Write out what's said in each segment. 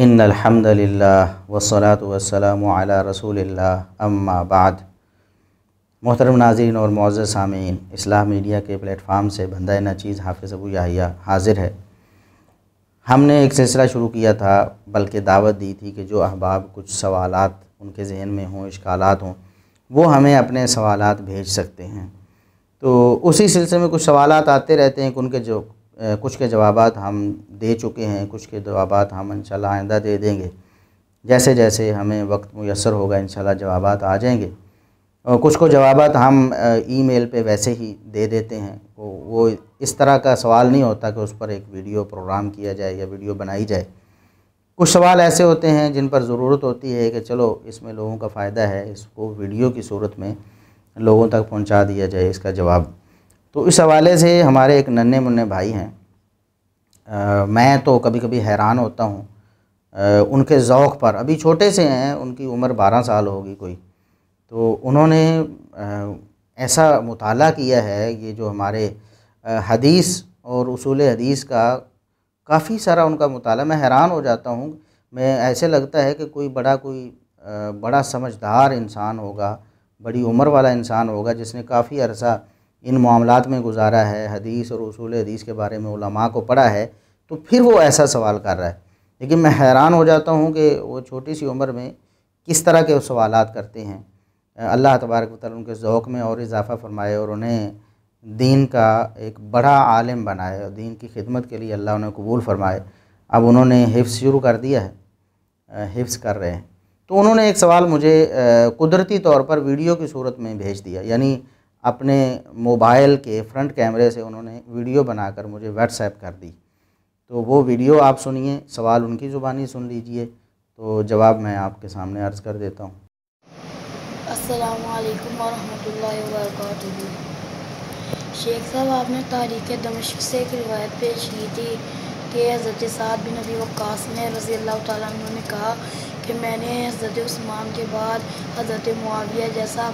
इन्नल हम्दुलिल्लाह वस्सलातु वस्सलामु अला रसूलिल्लाह अम्मा बाद। मोहतरम नाज़रीन और मुअज़्ज़ज़ सामीन, इस्लाह मीडिया के प्लेटफार्म से बंदा नचीज़ हाफ़िज़ अबू याहिया हाज़िर है। हमने एक सिलसिला शुरू किया था, बल्कि दावत दी थी कि जो अहबाब कुछ सवालात उनके ज़हन में हों, इश्कालात हों, वो हमें अपने सवालात भेज सकते हैं। तो उसी सिलसिले में कुछ सवालात आते रहते हैं, उनके जो कुछ के जवाबात हम दे चुके हैं, कुछ के जवाबात हम इंशाल्लाह आइंदा दे देंगे। जैसे जैसे हमें वक्त मुयस्सर होगा इंशाल्लाह जवाबात आ जाएंगे। और कुछ को जवाबात हम ईमेल पे वैसे ही दे देते हैं। वो इस तरह का सवाल नहीं होता कि उस पर एक वीडियो प्रोग्राम किया जाए या वीडियो बनाई जाए। कुछ सवाल ऐसे होते हैं जिन पर ज़रूरत होती है कि चलो इसमें लोगों का फ़ायदा है, इसको वीडियो की सूरत में लोगों तक पहुंचा दिया जाए इसका जवाब। तो इस हवाले से हमारे एक नन्हे मुन्ने भाई हैं, मैं तो कभी कभी हैरान होता हूँ उनके ज़ौक़ पर। अभी छोटे से हैं, उनकी उम्र 12 साल होगी कोई। तो उन्होंने ऐसा मुताला किया है, ये जो हमारे हदीस और उसूल हदीस का काफ़ी सारा उनका मुताला, मैं हैरान हो जाता हूँ। मैं ऐसे लगता है कि कोई बड़ा समझदार इंसान होगा, बड़ी उम्र वाला इंसान होगा, जिसने काफ़ी अरसा इन मामलात में गुजारा है, हदीस और उसूल हदीस के बारे में उलमा को पढ़ा है, तो फिर वो ऐसा सवाल कर रहा है। लेकिन मैं हैरान हो जाता हूँ कि वो छोटी सी उम्र में किस तरह के सवालात करते हैं। अल्लाह तबारक व तआला उनके ज़ौक़ में और इजाफ़ा फ़रमाए और उन्हें दीन का एक बड़ा आलिम बनाए और दीन की खिदमत के लिए अल्लाह उन्हें कबूल फ़रमाए। अब उन्होंने हिफ्ज़ शुरू कर दिया है, हिफ्ज़ कर रहे हैं। तो उन्होंने एक सवाल मुझे कुदरती तौर पर वीडियो की सूरत में भेज दिया, यानी अपने मोबाइल के फ्रंट कैमरे से उन्होंने वीडियो बनाकर मुझे व्हाट्सएप कर दी। तो वो वीडियो आप सुनिए, सवाल उनकी ज़ुबानी सुन लीजिए, तो जवाब मैं आपके सामने अर्ज़ कर देता हूँ। अस्सलामु अलैकुम वरहमतुल्लाहि वबरकातुहू। शेख साहब, आपने तारीख़ दमिश्क से एक रिवायत पेश की थी कि हज़रत साद बिन अबी वक्कास ने रज़ी अल्लाह तआला अन्हु ने कहा कि मैंने हज़रत उस्मान के बाद हज़रत मुआविया जैसा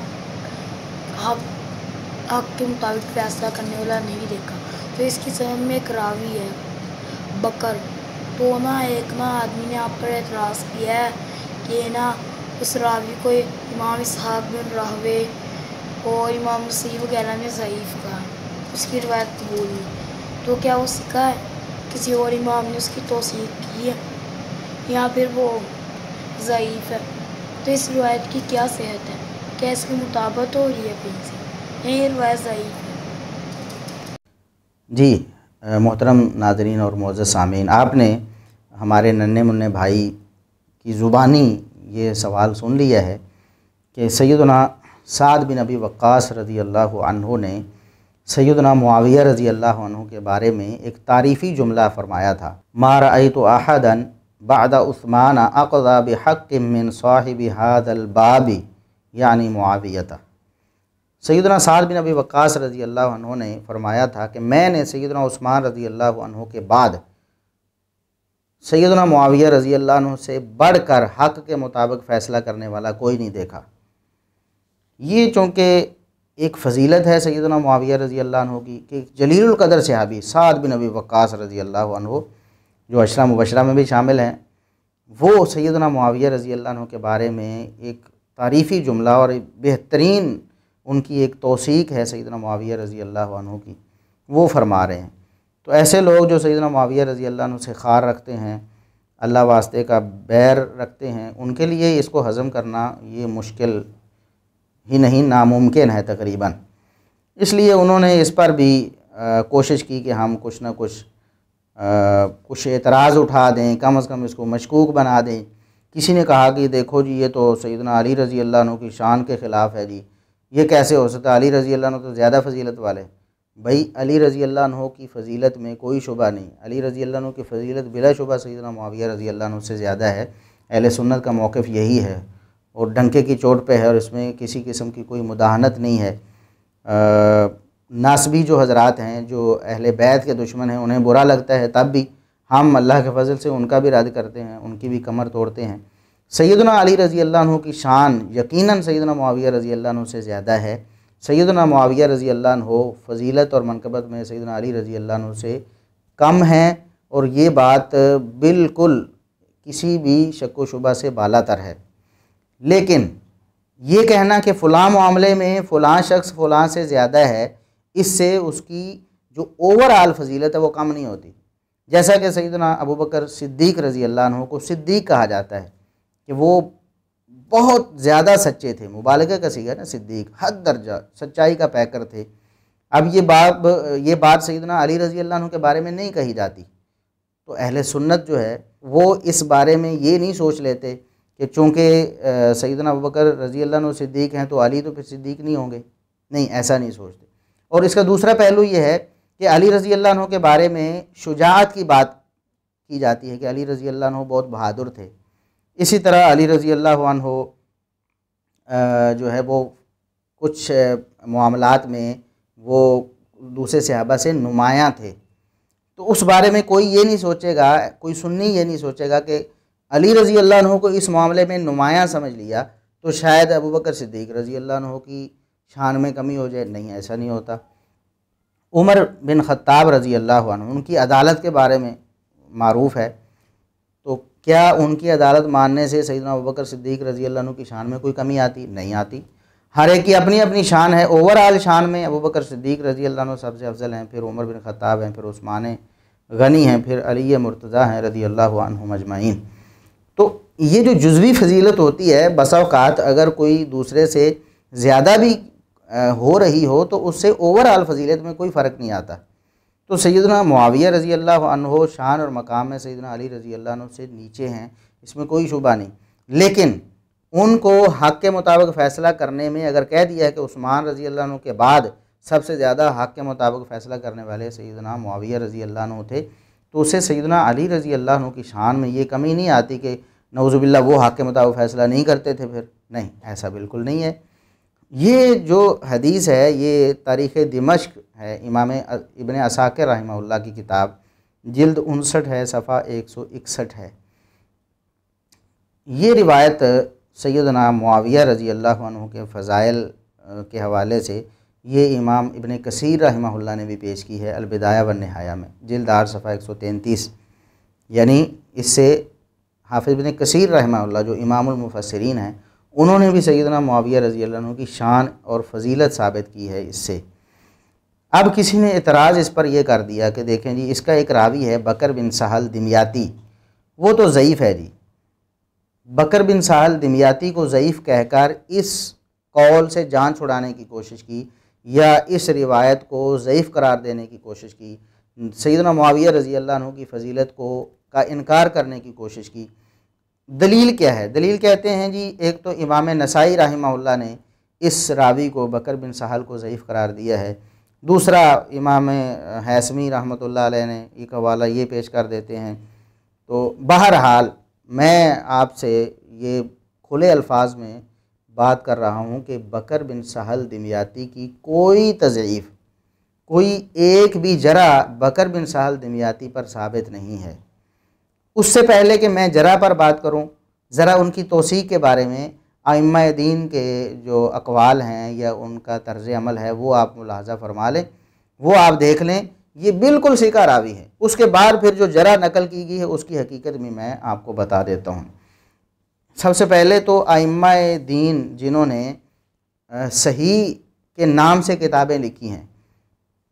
हक़ के मुताबिक फ़ैसला करने वाला नहीं देखा। तो इसकी समझ में एक रावी है बकर। तो एक आदमी ने आप पर एतराज़ किया है कि उस रावी को इमाम इसहाक़ बिन राहवे और इमाम नसई वगैरह ने ज़ईफ़ कहा, उसकी रिवायत कबूल हुई। तो क्या वो सिक्का है, किसी और इमाम ने उसकी तौसीक़ की है, या फिर वो ज़ईफ़ है? तो इस रिवायत की क्या सेहत है? क्या इसकी मुताबत हो रही है कहीं से? ये रिवायत ज़ईफ़ है? जी मोहतरम नाज़रीन और मुअज़्ज़ज़ सामीन, आपने हमारे नन्हे मुन्ने भाई की ज़ुबानी ये सवाल सुन लिया है कि सैयदना साद बिन अबी वक्कास रज़ी अल्लाहु अन्हु ने सैयदना मुआविया रज़ी अल्लाहु अन्हु के बारे में एक तारीफ़ी जुमला फ़रमाया था। मा रअयतु अहदन बअद उस्मान अक़ज़ा बिहक़्क़िन मिन साहिबि हाज़ल बाबी यानी मुआवियता। सैयदना साद बिन अबी वक्कास रज़ी अल्लाहु अन्हु ने फ़रमाया था कि मैंने सैयदना उस्मान रज़ी अल्लाहु अन्हु के बाद सैयदना मुआविया रज़ी अल्लाह अन्हु से बढ़कर हक़ के मुताबिक फ़ैसला करने वाला कोई नहीं देखा। ये चूँकि एक फ़जीलत है सैयदना मुआविया रज़ी अल्लाह अन्हु की कि जलीलुल क़दर सहाबी साद बिन अबी वक्कास रज़ी अल्लाह अन्हु जो अशरा मुबशरा में भी शामिल हैं, वो सैयदना मुआविया रज़ी अल्लाह अन्हु के बारे में एक तारीफ़ी जुमला और बेहतरीन उनकी एक तौसीक़ है सैयदना मुआविया रज़ी अल्लाह अन्हु की, वो फ़रमा रहे हैं। तो ऐसे लोग जो सैयदना मुआविया रज़ी अल्लाह अन्हु से ख़ार रखते हैं, अल्लाह वास्ते का बैर रखते हैं, उनके लिए इसको हज़म करना ये मुश्किल ही नहीं नामुमकिन है तकरीबन। इसलिए उन्होंने इस पर भी कोशिश की कि हम कुछ ना कुछ एतराज़ उठा दें, कम से कम इसको मशकूक बना दें। किसी ने कहा कि देखो जी, ये तो सैयदना अली रज़ी अल्लाह अन्हु की शान के ख़िलाफ़ है जी, ये कैसे हो सकता है, अली रज़ी अल्लाह अन्हु तो ज़्यादा फ़जीलत वाले। भाई, अली रज़ी अल्लाह अन्हु की फ़जीलत में कोई शुबा नहीं, अली रज़ी अल्लाह अन्हु की फ़जीलत बिला शुबा सैयदना मुआविया रज़ी अल्लाह अन्हु से ज़्यादा है। अहले सुन्नत का मौक़िफ़ यही है और डंके की चोट पे है, और इसमें किसी किस्म की कोई मुदाहनत नहीं है। नासबी जो हज़रात हैं, जो अहले बैत के दुश्मन हैं, उन्हें बुरा लगता है, तब भी हम अल्लाह के फ़ज़ल से उनका भी रद्द करते हैं, उनकी भी कमर तोड़ते हैं। सैयदना अली रज़ी अल्लाह अन्हु की शान यकीनन सैयदना मुआविया रज़ी अल्लाह अन्हु से ज़्यादा है। सैयदना मुआविया रज़ी अल्लाह अन्हु फ़जीलत और मनक़बत में सैयदना अली रज़ी अल्लाह अन्हु से कम हैं, और ये बात बिल्कुल किसी भी शक व शुबा से बालातर है। लेकिन ये कहना कि फ़लाँ मामले में फ़लाँ शख्स फ़लाँ से ज़्यादा है, इससे उसकी जो ओवरऑल फजीलत है वो कम नहीं होती। जैसा कि सैयदना अबू बकर सिद्दीक़ रज़ी अल्लाह अन्हु को सिद्दीक़ कहा जाता है कि वो बहुत ज़्यादा सच्चे थे, मुबालगा का सीगा ना, सिद्दीक़ हद दर्जा सच्चाई का पैकर थे। अब ये बात सैयदना अली रज़ी अल्लाह अन्हु के बारे में नहीं कही जाती, तो अहले सुन्नत जो है वो इस बारे में ये नहीं सोच लेते कि चूँकि सैयदना अबू बकर रज़ी अल्लाह अन्हु सिद्दीक़ हैं तो अली तो फिर सिद्दीक़ नहीं होंगे, नहीं, ऐसा नहीं सोचते। और इसका दूसरा पहलू ये है कि अली रज़ी अल्लाह अन्हु के बारे में शुजाअत की बात की जाती है कि अली रज़ी अल्लाह अन्हु बहुत बहादुर थे। इसी तरह अली रज़ी अल्लाह अन्हु जो है वो कुछ मामलात में वो दूसरे सहाबा से नुमायाँ थे। तो उस बारे में कोई ये नहीं सोचेगा, कोई सुन्नी ये नहीं सोचेगा कि अली रज़ी अल्लाह अन्हु को इस मामले में नुमायाँ समझ लिया तो शायद अबू बकर सिद्दीक़ रज़ी अल्लाह अन्हु की शान में कमी हो जाए। नहीं, ऐसा नहीं होता। उमर बिन ख़त्ताब रज़ी अल्लाह अन्हु, उनकी अदालत के बारे में मारूफ़ है, तो क्या उनकी अदालत मानने से सैयदना अबू बकर सिद्दीक़ रज़ी अल्लाह अन्हु की शान में कोई कमी आती? नहीं आती। हर एक की अपनी अपनी शान है। ओवरऑल शान में अबू बकर सिद्दीक़ रज़ी अल्लाह अन्हु सबसे अफजल हैं, फिर उमर बिन ख़त्ताब हैं, फिर उस्मान गनी हैं, फिर अली मुर्तज़ा हैं रज़ी अल्लाह अन्हुम अजमईन। तो ये जो जुज़वी फजीलत होती है, बसा औक़ात अगर कोई दूसरे से ज़्यादा भी हो रही हो तो उससे ओवरऑल फजीलत में कोई फ़र्क नहीं आता। तो सैयदना मुआविया रज़ी अल्लाह अन्हु शान और मकाम में सैयदना अली रज़ी अल्लाह अन्हु से नीचे हैं, इसमें कोई शुबा नहीं। लेकिन उनको हक़ के मुताबिक फ़ैसला करने में अगर कह दिया है कि उस्मान रज़ी अल्लाह अन्हु के बाद सबसे ज़्यादा हक़ के मुताबिक फ़ैसला करने वाले सैयदना मुआविया रज़ी अल्लाह अन्हु थे, तो उससे सैयदना अली रज़ी अल्लाह अन्हु की शान में ये कमी नहीं आती कि नऊज़ुबिल्लाह वो हक़ के मुताबिक फ़ैसला नहीं करते थे। फिर नहीं, ऐसा बिल्कुल नहीं है। ये जो हदीस है ये तारीख़ दिमश्क है, इमाम इब्न असाकिर रहमहुल्लाह की किताब, जिल्द 59 है, सफ़ा 161 है। ये रिवायत सैयदना मुआविया रज़ी अल्लाह अन्हु के फ़ज़ाइल के हवाले से ये इमाम इब्न कसीर रहमहुल्लाह ने भी पेश की है अल-बिदाया व निहाया में, जिल्द 8 सफ़ा 133। यानी इससे हाफ़िज़ इब्न कसीर रहमहुल्लाह जो इमामुल मुफ़स्सिरीन हैं, उन्होंने भी सैयदना मुआविया रज़ी अल्लाह अन्हु की शान और फजीलत साबित की है इससे। अब किसी ने एतराज़ इस पर यह कर दिया कि देखें जी, इसका एक रावी है बकर बिन सहल दिमयाती, वो तो ज़ईफ़ है जी। बकर बिन सहल दिमयाती को ज़ईफ़ कहकर इस कौल से जान छुड़ाने की कोशिश की या इस रिवायत को ज़ईफ़ करार देने की कोशिश की, सैयदना मुआविया रज़ी अल्लाह अन्हु की फ़जीलत का इनकार करने की कोशिश की। दलील क्या है? दलील कहते हैं जी, एक तो इमाम नसाई रहमहुल्लाह ने इस रावी को बकर बिन सहल को ज़ईफ़ करार दिया है। दूसरा इमाम हैसमी रहमतुल्लाह अलैह ने एक हवाला ये पेश कर देते हैं। तो बहरहाल मैं आपसे ये खुले अल्फाज में बात कर रहा हूँ कि बकर बिन सहल दिमयाती की कोई तज़ईफ़, कोई एक भी जरा बकर बिन सहल दिमयाती पर साबित नहीं है। उससे पहले कि मैं जरा पर बात करूं, ज़रा उनकी तौसीक़ के बारे में आइम्मा दीन के जो अक़वाल हैं या उनका तर्ज़ अमल है वो आप मुलाहज़ा फ़रमा लें, वो आप देख लें, ये बिल्कुल सीका रावी है। उसके बाद फिर जो जरा नकल की गई है उसकी हकीकत में मैं आपको बता देता हूँ। सबसे पहले तो आइम्मा दीन जिन्होंने सही के नाम से किताबें लिखी हैं,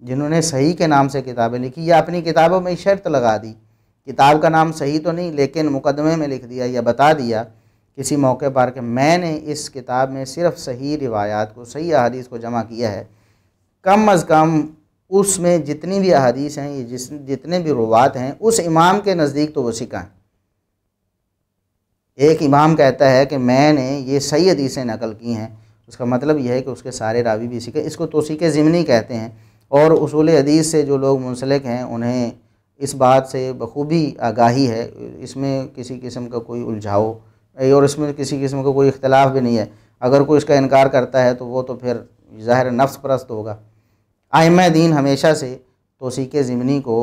जिन्होंने सही के नाम से किताबें लिखी या अपनी किताबों में शर्त लगा दी, किताब का नाम सही तो नहीं लेकिन मुकदमे में लिख दिया या बता दिया किसी मौके पर कि मैंने इस किताब में सिर्फ़ सही रिवायात को, सही अहादीस को जमा किया है, कम अज़ कम उसमें जितनी भी अहादीस हैं, ये जितने भी रुवात हैं, उस इमाम के नज़दीक तो वो सिका हैं। एक इमाम कहता है कि मैंने ये सही हदीसें नकल की हैं, उसका मतलब यह है कि उसके सारे रावी भी सीखे। इसको तौसीक़ ज़िमनी कहते हैं। और उसूल हदीस से जो लोग मुंसलिक हैं उन्हें इस बात से बखूबी आगाही है, इसमें किसी किस्म का कोई उलझाव और इसमें किसी किस्म का कोई इख्तलाफ भी नहीं है। अगर कोई इसका इनकार करता है तो वो तो फिर ज़ाहिर नफ्स परस्त होगा। आइम्मा दीन हमेशा से तौसीक़ ज़िमनी को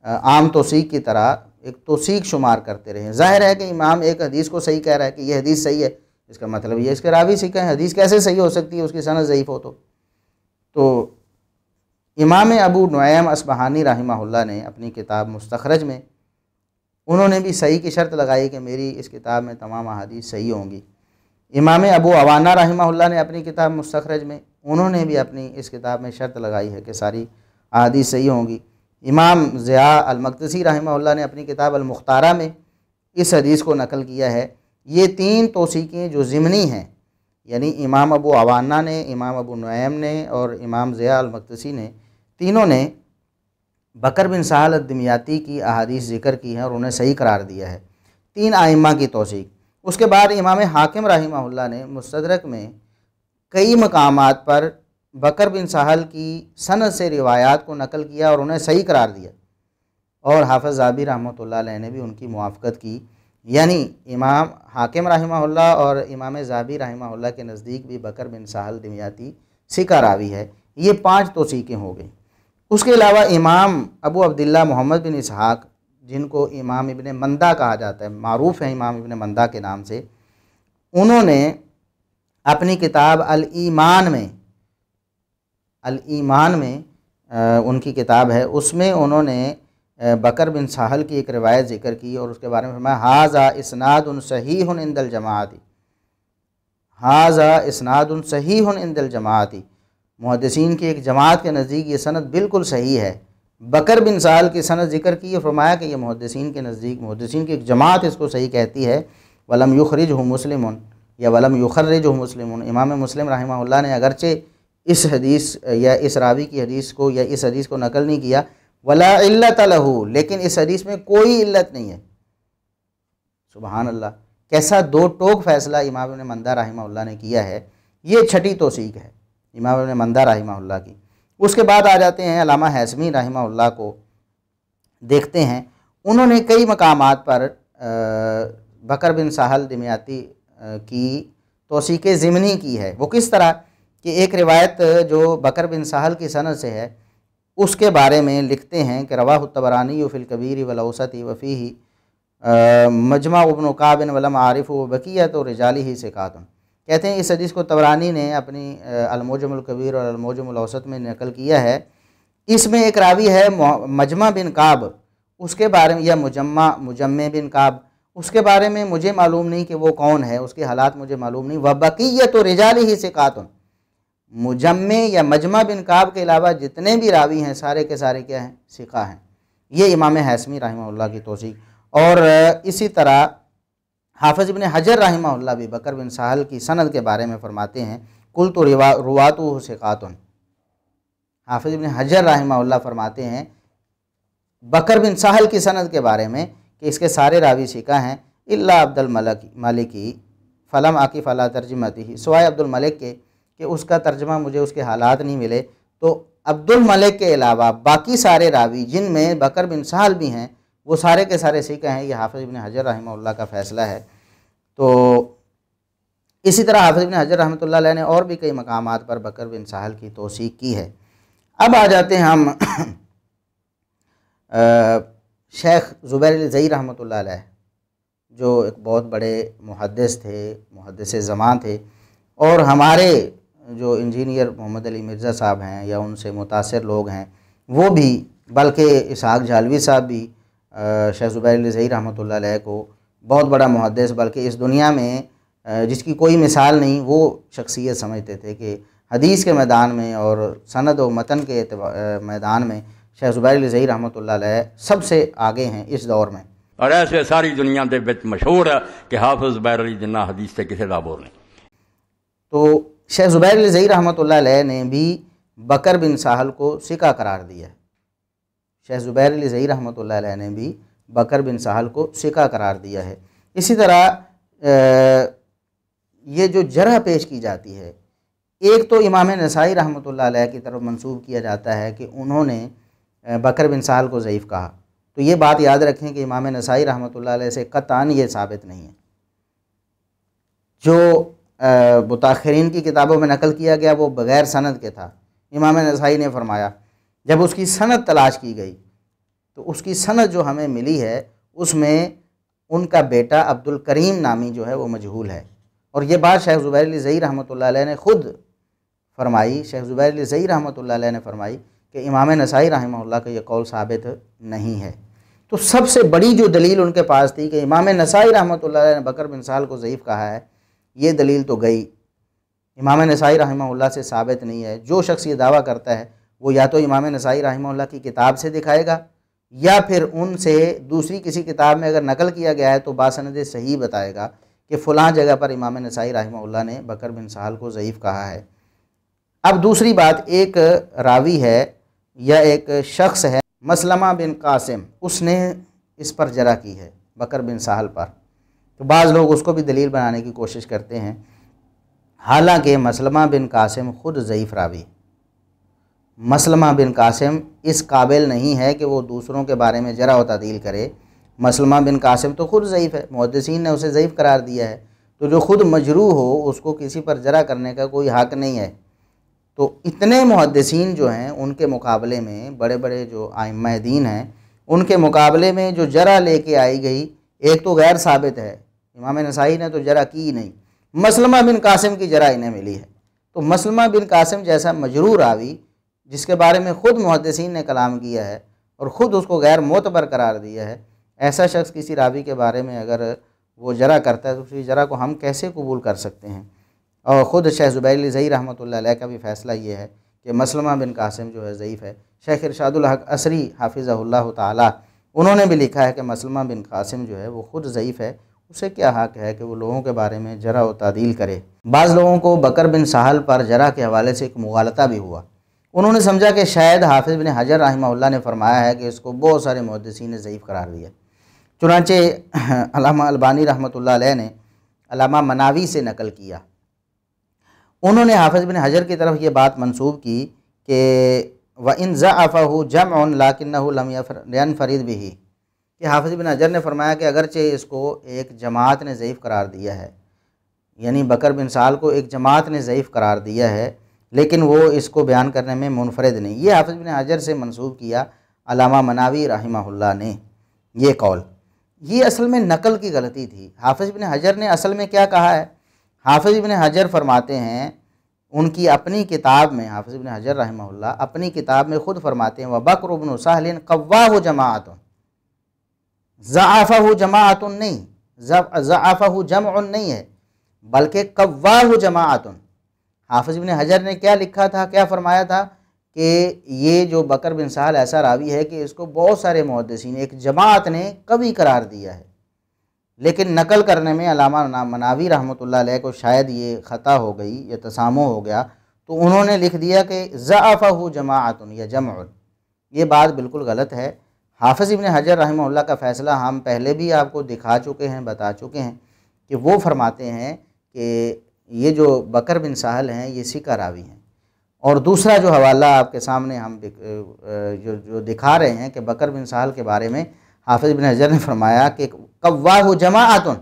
आम तौसीक़ की तरह एक तौसीक़ शुमार करते रहे। ज़ाहिर है कि इमाम एक हदीस को सही कह रहा है कि यह हदीस सही है, इसका मतलब ये इसके रावी सीखे हैं। हदीस कैसे सही हो सकती है, उसकी सनद ज़ईफ़ हो तो इमाम अबू नुऐम अस्बहानी रहमहुल्लाह ने अपनी किताब मुस्तखरज में उन्होंने भी सही की शर्त लगाई कि मेरी इस किताब में तमाम अहादीस सही होंगी। इमाम अबू अवाना रहमहुल्लाह ने अपनी किताब मुस्तखरज में, उन्होंने भी अपनी इस किताब में शर्त लगाई है कि सारी अहादीस सही होंगी। इमाम ज़िया अल-मक़दसी रहमहुल्लाह ने अपनी किताब अल-मुख्तारा में इस हदीस को नकल किया है। ये 3 तौसीक़ें जो ज़िमनी हैं, यानी इमाम अबू अवाना ने, इमाम अबू नुऐम ने और इमाम ज़िया अल-मक़दसी ने, तीनों ने बकर बिन सहल अद-दिमयाती की अहादीस ज़िक्र की है और उन्हें सही करार दिया है। 3 आइम्मा की तौसीक़। उसके बाद इमाम हाकिम रहमहुल्लाह ने मुस्तदरक में कई मकामात पर बकर बिन सहल की सनद से रिवायात को नकल किया और उन्हें सही करार दिया, और हाफ़िज़ ज़ाहबी रहमतुल्लाह अलैह ने भी उनकी मुआफ़क़त की। यानी इमाम हाकिम रहमहुल्लाह और इमाम ज़ाहबी रहमहुल्लाह के नज़दीक भी बकर बिन सहल दिमयाती सिका रावी है। ये 5 तौसीक़ें हो गई। उसके अलावा इमाम अबू अब्दुल्लाह मोहम्मद बिन इसहाक़, जिनको इमाम इब्ने मंदा कहा जाता है, मारूफ़ है इमाम इब्ने मंदा के नाम से, उन्होंने अपनी किताब अल-ईमान में उनकी किताब है, उसमें उन्होंने बकर बिन सहल की एक रिवायत ज़िक्र की और उसके बारे में फरमाया हाज़ा इस्नादुन सहीहुन इंदल जमाअती, हाज़ा इस्नादुन सहीहुन इंदल जमाअती, मुहद्दिसीन की एक जमात के नज़दीक ये सनद बिल्कुल सही है। बकर बिन सहल की सनद ज़िक्र की और फरमाया कि ये मुहद्दिसीन के नज़दीक, मुहद्दिसीन की एक जमात इसको सही कहती है। वलम युखरिजहु मुस्लिमुन या वलम युखर्रिजहु मुस्लिमुन, इमाम मुस्लिम रहमहुल्लाह ने अगरचे इस हदीस या इस रावी की हदीस को या इस हदीस को नकल नहीं किया, वला इल्लत लहू, लेकिन इस हदीस में कोई इल्लत नहीं है। सुबहान अल्लाह, कैसा दो टोक फ़ैसला इमाम इब्ने मंदा रहमहुल्लाह ने किया है। ये 6ठी तौसीक़ है इमाम इब्ने मंदा रहमहुल्लाह की। उसके बाद आ जाते हैं अल्लामा हैसमी रहमहुल्लाह को, देखते हैं उन्होंने कई मकामात पर बकर बिन सहल दिमयाती की तौसीक़ ज़िमनी की है। वो किस तरह कि एक रिवायत जो बकर बिन सहल की सनद से है उसके बारे में लिखते हैं कि रवाहु तबरानी फ़िल कबीर वल औसती व फ़ीही मजमा इब्न काबिन वलम आरिफ व बकियत और रिजालिही सिकातुन। कहते हैं इस हदीस को तबरानी ने अपनी अल-मुअजमुल कबीर और अल-मुअजमुल औसत में नकल किया है। इसमें एक रावी है मजमा बिन काब, उसके बारे में, या मुजम्मे बिन काब, उसके बारे में मुझे मालूम नहीं कि वो कौन है, उसके हालात मुझे मालूम नहीं। व बकियत और रिजालिही सिकातुन, मुजम्मे या मजमा बिन काब के अलावा जितने भी रावी हैं सारे के सारे क्या हैं, सिका हैं। ये इमाम हैसमी रहमहुल्लाह की तौसीक़। और इसी तरह हाफ़िज़ इब्ने हजर रहमहुल्लाह भी बकर बिन सहल की सनद के बारे में फ़रमाते हैं कुल तो रुवातुहु सिकातुन। हाफ़िज़ इब्ने हजर रहमहुल्लाह फ़रमाते हैं बकर बिन सहल की सनद के बारे में कि इसके सारे रावी सिका हैं, इल्ला अब्दुल मलिकी फ़लम आकिफ़ अला तर्जुमतिही, सिवाय अब्दुल मलिक के कि उसका तर्जमा मुझे उसके हालात नहीं मिले। तो अब्दुल मलिक के अलावा बाकी सारे रावी जिनमें बकर बिन सहल भी हैं वो सारे के सारे सिका हैं। ये हाफ़िज़ इब्ने हजर रहमहुल्लाह का फ़ैसला है। तो इसी तरह हाफ़िज़ इब्ने हजर रहमतुल्लाह अलैह ने और भी कई मकामात पर बकर बिन सहल की तौसीक़ की है। अब आ जाते हैं हम शेख ज़ुबैर अल-ज़ई रहमतुल्लाह अलैह, जो एक बहुत बड़े मुहद्दिस थे, मुहद्दिस ज़मां थे, और हमारे जो इंजीनियर मोहम्मद अली मिर्ज़ा साहब हैं या उनसे मुतासिर लोग हैं वो भी, बल्कि इसहाक़ झालवी साहब भी शेख ज़ुबैर अल-ज़ई रहमतुल्लाह अलैह को बहुत बड़ा मुहद्दिस, बल्कि इस दुनिया में जिसकी कोई मिसाल नहीं, वो शख्सियत समझते थे कि हदीस के मैदान में और सनद व मतन के मैदान में शेख ज़ुबैर अल-ज़ई रहमतुल्लाह अलैह सबसे आगे हैं इस दौर में। और ऐसे सारी दुनिया के विच मशहूर है कि हाफ़िज़ ज़ुबैर अली जिन्ना हदीस से किसी का बोल नहीं। तो शेख ज़ुबैर अल-ज़ई रहमतुल्लाह अलैह ने भी बकर बिन सहल को सिका करार दिया है। शेख ज़ुबैर अल-ज़ई रहमतुल्लाह अलैह ने भी बकर बिन सहल को सिका करार दिया है। इसी तरह ये जो जरह पेश की जाती है, एक तो इमाम नसाई रहमतुल्लाह अलैह की तरफ मंसूब किया जाता है कि उन्होंने बकर बिन सहल को ज़ईफ़ कहा। तो ये बात याद रखें कि इमाम नसाई रहमतुल्लाह अलैह से क़तअन ये साबित नहीं है। जो मुताख़िरीन की किताबों में नकल किया गया वो बग़ैर सनद के था। इमाम नसाई ने फरमाया जब उसकी सनद तलाश की गई तो उसकी सनद जो हमें मिली है उसमें उनका बेटा अब्दुल करीम नामी जो है वो मजहूल है। और ये बात शेख ज़ुबैर अल-ज़ई रहमतुल्लाह अलैह ने ख़ुद फरमाई। शेख ज़ुबैर अल-ज़ई रहमतुल्लाह अलैह ने फरमाई कि इमाम नसाई रहमहुल्लाह का ये कौल साबित नहीं है। तो सबसे बड़ी जो दलील उनके पास थी कि इमाम नसाई रहमतुल्लाह अलैह ने बकर बिन साहल को ज़ईफ़ कहा है, ये दलील तो गई इमाम नसाई रहमतुल्लाह से साबित नहीं है। जो शख्स ये दावा करता है वो या तो इमाम नसाई रहमतुल्लाह की किताब से दिखाएगा या फिर उनसे दूसरी किसी किताब में अगर नकल किया गया है तो बासनद सही बताएगा कि फ़लाँ जगह पर इमाम नसाई रहमतुल्लाह ने बकर बिन साहल को ज़ईफ़ कहा है। अब दूसरी बात, एक रावी है या एक शख्स है मसलमा बिन कासिम, उसने इस पर जरा की है बकर बिन साहल पर, तो बाज़ लोग उसको भी दलील बनाने की कोशिश करते हैं। हालांकि मसलमा बिन कासिम ख़ुद ज़ईफ़ रावी, मसलमा बिन कासिम इस काबिल नहीं है कि वो दूसरों के बारे में जरा व तादील करे। मसलमा बिन कासिम तो ख़ुद ज़ईफ़ है, मुहद्दिसीन ने उसे ज़ईफ़ करार दिया है, तो जो ख़ुद मजरूह हो उसको किसी पर जरा करने का कोई हक़ नहीं है। तो इतने मुहद्दिसीन जो हैं उनके मुकाबले में, बड़े बड़े जो आइम्मा दीन हैं उनके मुकाबले में जो जरा लेके आई गई, एक तो गैर साबित है, इमाम नसाई ने तो जरा की ही नहीं, मसलमा बिन कासिम की जरा इन्हें मिली है। तो मसलमा बिन कासिम जैसा मजरूह रावी जिसके बारे में ख़ुद मुहद्दिसीन ने कलाम किया है और ख़ुद उसको गैर मोतबर करार दिया है, ऐसा शख्स किसी रावी के बारे में अगर वो जरा करता है तो उसी जरा को हम कैसे कबूल कर सकते हैं। और ख़ुद शेख ज़ुबैर ज़ई रहमतुल्लाह अलैह का भी फ़ैसला ये है कि मसलमा बिन कासिम जो है ज़ईफ़ है। शेख इरशादुल हक़ असरी हाफ़िज़हुल्लाह ताला उन्होंने भी लिखा है कि मसलमा बिन कासिम जो है वो ख़ुद ज़ईफ़ है, उसे क्या हक़ है कि वो लोगों के बारे में जरा व तादील करे। बाज़ लोगों को बकर बिन साहल पर जरा के हवाले से एक मुग़ालता भी हुआ। उन्होंने समझा कि शायद हाफ़िज़ बिन हजर रहमहुल्लाह ने फरमाया है कि इसको बहुत सारे मुहद्दिसीन ने ज़ईफ़ करार दिया। चुनांचे अल्लामा अलबानी रहमतुल्लाह अलैह ने अल्लामा मनावी से नकल किया, उन्होंने हाफ़िज़ बिन हजर की तरफ ये बात मंसूब की कि व इन ज़अफ़हु जमउन लाकिन्नहु लम यनफ़रिद बिही, कि हाफ़िज़ बिन हजर ने फरमाया कि अगरचे इसको एक जमात ने ज़ईफ़ करार दिया है, यानी बकर बिन साहल को एक जमात ने ज़ईफ़ करार दिया है, लेकिन वो इसको बयान करने में मुनफ़रिद नहीं। ये हाफ़िज़ बिन हजर से मंसूब किया अल्लामा मनावी रहमहुल्लाह ने ये कौल। ये असल में नकल की गलती थी। हाफ़िज़ बिन हजर ने असल में क्या कहा है, हाफ़िज़ बिन हजर फरमाते हैं उनकी अपनी किताब में, हाफ़िज़ बिन हजर रहमहुल्लाह अपनी किताब में ख़ुद फरमाते हैं व बकर बिन साहल कव्वाहु जमाअतुन, ज़अफ़हु जमाअतुन नहीं, ज़अफ़हु जमउन नहीं है, बल्कि कव्वाहु जमाअतुन। हाफ़िज़ बिन हजर ने क्या लिखा था, क्या फरमाया था कि ये जो बकर बिन साहल ऐसा रावी है कि इसको बहुत सारे मुहद्दिसीन, एक जमात ने कवि करार दिया है। लेकिन नकल करने में अल्लामा मनावी रहमतुल्लाह अलैह को शायद ये ख़ता हो गई या तसामो हो गया, तो उन्होंने लिख दिया कि ज़अफ़हु जमाअतुन या जमउन। ये बात बिल्कुल गलत है। हाफ़िज़ इब्न हजर रहमहुल्लाह का फ़ैसला हम पहले भी आपको दिखा चुके हैं, बता चुके हैं कि वो फरमाते हैं कि ये जो बकर बिन साहल हैं ये सिका रावी हैं। और दूसरा जो हवाला आपके सामने हम जो दिखा रहे हैं कि बकर बिन साहल के बारे में हाफ़िज़ बिन हजर ने फरमाया कि कव्वाहु जमाअतुन,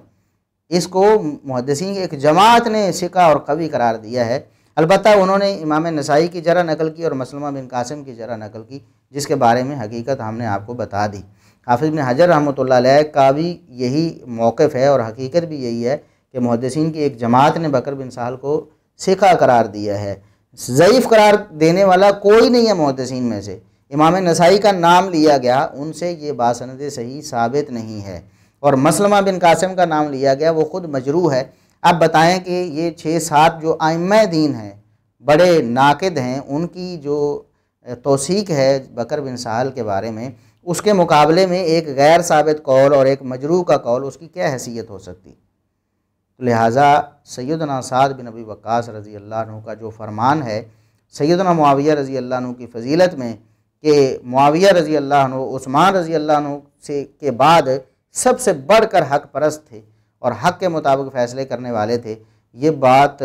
इसको मुहद्दिसीन एक जमात ने सिका और कवि करार दिया है। अलबत्ता उन्होंने इमाम नसाई की जरा नकल की और मसलमा बिन कासिम की जरा नकल की, जिसके बारे में हकीकत हमने आपको बता दी। हाफ़िज़ बिन हजर रहमतुल्लाह अलैह का भी यही मौक़िफ़ है और हकीकत भी यही है कि मुहद्दिसीन की एक जमात ने बकर बिन साहल को सिका करार दिया है। ज़ईफ़ करार देने वाला कोई नहीं है मुहद्दिसीन में से। इमाम नसाई का नाम लिया गया, उनसे ये बासनद सही साबित नहीं है, और मसलमा बिन कासिम का नाम लिया गया, वो ख़ुद मजरूह है। अब बताएं कि ये 6-7 जो आइम्मा दीन हैं, बड़े नाक़िद हैं, उनकी जो तौसीक है बकर बिन साहल के बारे में, उसके मुकाबले में एक गैर साबित कौल और एक मजरूह का कौल, उसकी क्या हैसियत हो सकती। लिहाजा सैयदना साद बिन अबी वक्कास रज़ी अल्लाह अन्हु का जो फरमान है सैयदना मुआविया रज़ी अल्लाह अन्हु की फ़जीलत में कि मुआविया रज़ी अल्लाह अन्हु उस्मान रज़ी अल्लाह अन्हु से के बाद सबसे बढ़कर हक़ परस्त थे और हक़ के मुताबिक फ़ैसले करने वाले थे, ये बात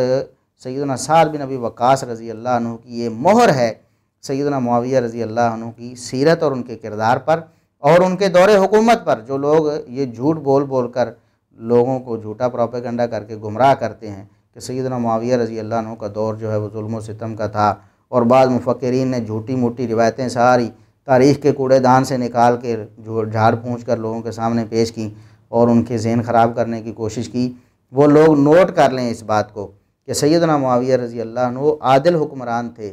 सैयदना साद बिन अबी वक्कास रज़ी अल्लाह अन्हु की ये मोहर है सैयदना मुआविया रज़ी अल्लाह अन्हु की सीरत और उनके किरदार पर और उनके दौरे हुकूमत पर। जो लोग ये झूठ बोल बोल कर लोगों को झूठा प्रोपेगेंडा करके गुमराह करते हैं कि सैयदना मुआविया रज़ी अल्लाह अन्हु का दौर जो है वो जुल्म व सितम का था, और बाद मुफ़क्किरीन ने झूठी मूठी रिवायतें सारी तारीख़ के कूड़ेदान से निकाल के झाड़ पूँछ कर लोगों के सामने पेश की और उनके ज़हन ख़राब करने की कोशिश की। वो लोग नोट कर लें इस बात को कि सैयदना मुआविया रज़ी अल्लाह अन्हु आदिल हुक्मरान थे,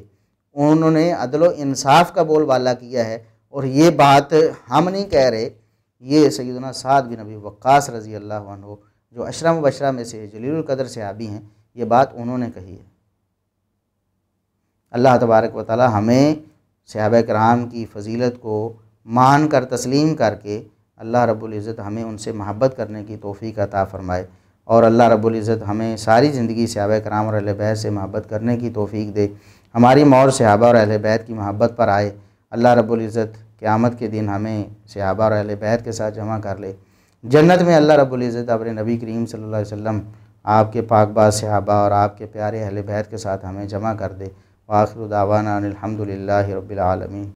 उन्होंने अदल व इंसाफ का बोलबाला किया है। और ये बात हम नहीं कह रहे, ये सैयदना साद बिन अबी वक्कास रज़ी अल्लाह अन्हु जो अशरा मुबशरा में से जलीलुल क़द्र सहाबी हैं, ये बात उन्होंने कही है। अल्लाह तबारक व तआला हमें सहाबा किराम की फ़जीलत को मान कर तस्लीम करके अल्लाह रब्बुल इज़्ज़त हमें उनसे महब्बत करने की तौफ़ीक़ अता फ़रमाए और अल्लाह रब्बुल इज़्ज़त हमें सारी ज़िंदगी सहाबा किराम और अहले बैत से महब्बत करने की तौफ़ीक़ दे। हमारी मौत सहाबा और अहले बैत की महब्बत पर आए। अल्लाह रब्बुल इज़्ज़त क़यामत के दिन हमें सहाबा और अहले बैत के साथ जमा कर ले। जन्नत में अल्लाह रब्बुल इज़्ज़त अपने नबी करीम सल्लल्लाहु अलैहि वसल्लम, आपके पाकबाज़ सहाबा और आपके प्यारे अहले बैत के साथ हमें जमा कर दे। व आखिरु दावाना अनिल हम्दुलिल्लाहि रब्बिल आलमीन।